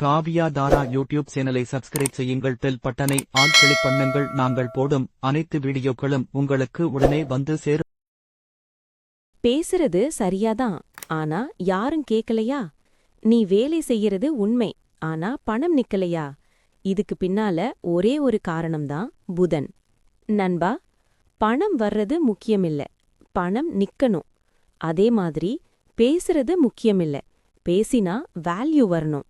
காவியா தாரா YouTube சேனலை subscribe செய்யுங்கள். Bell பட்டனை ஆல் கிளிக் பண்ணுங்கள். நாங்கள் போடும் அனைத்து வீடியோக்களும் உங்களுக்கு உடனே வந்து சேரும். பேசுறது சரியாதான், ஆனா யாரும் கேக்கலையா? நீ வேலை செய்யறது உண்மை, ஆனா பணம் நிக்கலையா? இதுக்கு பின்னால ஒரே ஒரு காரணம்தான் புதன். நண்பா, பணம் வர்றது முக்கியமில்ல, பணம் நிக்கணும். அதே மாதிரி பேசுறது முக்கியமில்ல, பேசினா வேல்யூ வரணும்.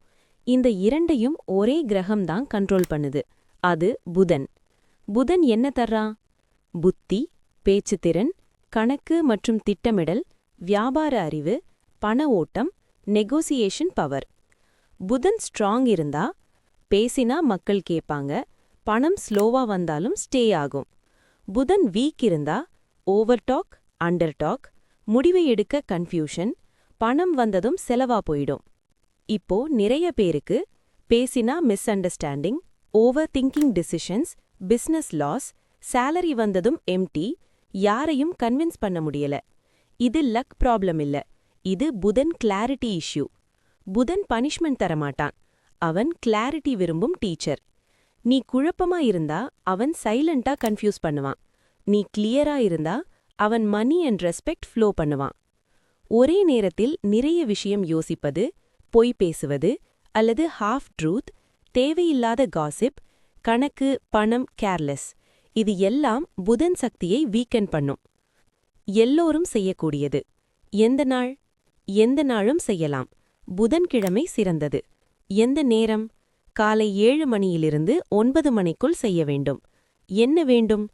இந்த இரண்டையும் ஒரே கிரகம்தான் கண்ட்ரோல் பண்ணுது. அது புதன். புதன் என்ன தர்றான்? புத்தி, பேச்சுத்திறன், கணக்கு மற்றும் திட்டமிடல், வியாபார அறிவு, பண ஓட்டம், நெகோசியேஷன் பவர். புதன் ஸ்ட்ராங் இருந்தா பேசினா மக்கள் கேட்பாங்க, பணம் ஸ்லோவா வந்தாலும் ஸ்டே ஆகும். புதன் வீக் இருந்தா ஓவர் டாக், அண்டர் டாக், முடிவை எடுக்க கன்ஃபியூஷன், பணம் வந்ததும் செலவா போயிடும். இப்போ நிறைய பேருக்கு பேசினா misunderstanding, overthinking decisions, business loss, salary வந்ததும் எம்டி, யாரையும் கன்வின்ஸ் பண்ண முடியல. இது லக் ப்ராப்ளம் இல்ல, இது Budhan clarity issue. Budhan punishment தரமாட்டான், அவன் கிளாரிட்டி விரும்பும் டீச்சர். நீ குழப்பமா இருந்தா அவன் சைலண்டா கன்ஃபியூஸ் பண்ணுவான். நீ கிளியரா இருந்தா அவன் மணி அண்ட் ரெஸ்பெக்ட் ஃப்ளோ பண்ணுவான். ஒரே நேரத்தில் நிறைய விஷயம் யோசிப்பது, பொய் பேசுவது அல்லது ஹாஃப் ட்ரூத், தேவையில்லாத காசிப், கணக்கு, பணம், கேர்லெஸ், இது எல்லாம் புதன் சக்தியை வீக்கெண்ட் பண்ணும். எல்லோரும் செய்யக்கூடியது. எந்த நாள்? எந்த நாளும் செய்யலாம். புதன்கிழமை சிறந்தது. எந்த நேரம்? காலை 7 மணியிலிருந்து 9 மணிக்குள் செய்ய வேண்டும். என்ன வேண்டும்?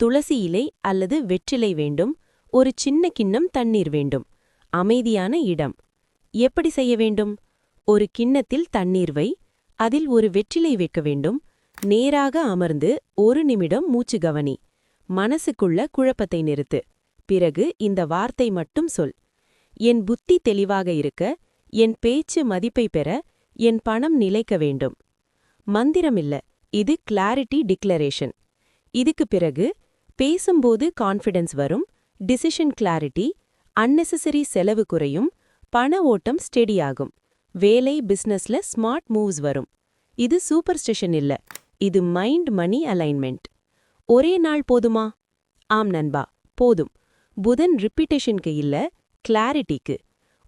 துளசி இலை அல்லது வெற்றிலை வேண்டும். ஒரு சின்ன கிண்ணம் தண்ணீர் வேண்டும். அமைதியான இடம். எப்படி செய்ய வேண்டும்? ஒரு கிண்ணத்தில் தண்ணீர் வை, அதில் ஒரு வெற்றிலை வைக்க வேண்டும். நேராக அமர்ந்து 1 நிமிடம் மூச்சு கவனி. மனசுக்குள்ள குழப்பத்தை நிறுத்து. பிறகு இந்த வார்த்தை மட்டும் சொல்: என் புத்தி தெளிவாக இருக்க, என் பேச்சு மதிப்பை பெற, என் பணம் நிலைக்க வேண்டும். மந்திரமில்ல, இது கிளாரிட்டி டிக்ளரேஷன். இதுக்கு பிறகு பேசும்போது கான்ஃபிடன்ஸ் வரும், டிசிஷன் கிளாரிட்டி, அன்னெசசரி செலவு குறையும், பண ஓட்டம் ஸ்டெடியாகும், வேலை பிசினஸ்ல ஸ்மார்ட் மூவ்ஸ் வரும். இது சூப்பர்ஸ்டிஷன் இல்ல, இது மைண்ட் மணி அலைன்மெண்ட். ஒரே நாள் போதுமா? ஆம் நண்பா, போதும். புதன் ரிப்பீட்டேஷனுக்கு இல்ல, கிளாரிட்டிக்கு.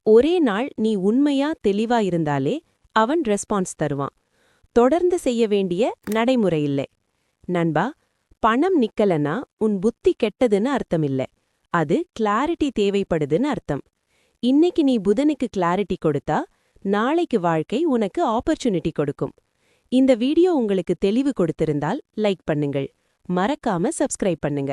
ஒரே நாள் நீ உண்மையா தெளிவா இருந்தாலே அவன் ரெஸ்பான்ஸ் தருவான். தொடர்ந்து செய்ய வேண்டிய நடைமுறை இல்லை. நண்பா, பணம் நிக்கலனா உன் புத்தி கெட்டதுன்னு அர்த்தமில்ல, அது கிளாரிட்டி தேவைப்படுதுன்னு அர்த்தம். இன்னைக்கு நீ புதனுக்கு கிளாரிட்டி கொடுத்தா நாளைக்கு வாழ்க்கை உனக்கு ஆப்பர்ச்சுனிட்டி கொடுக்கும். இந்த வீடியோ உங்களுக்கு தெளிவு கொடுத்திருந்தால் லைக் பண்ணுங்கள், மறக்காம சப்ஸ்கிரைப் பண்ணுங்க.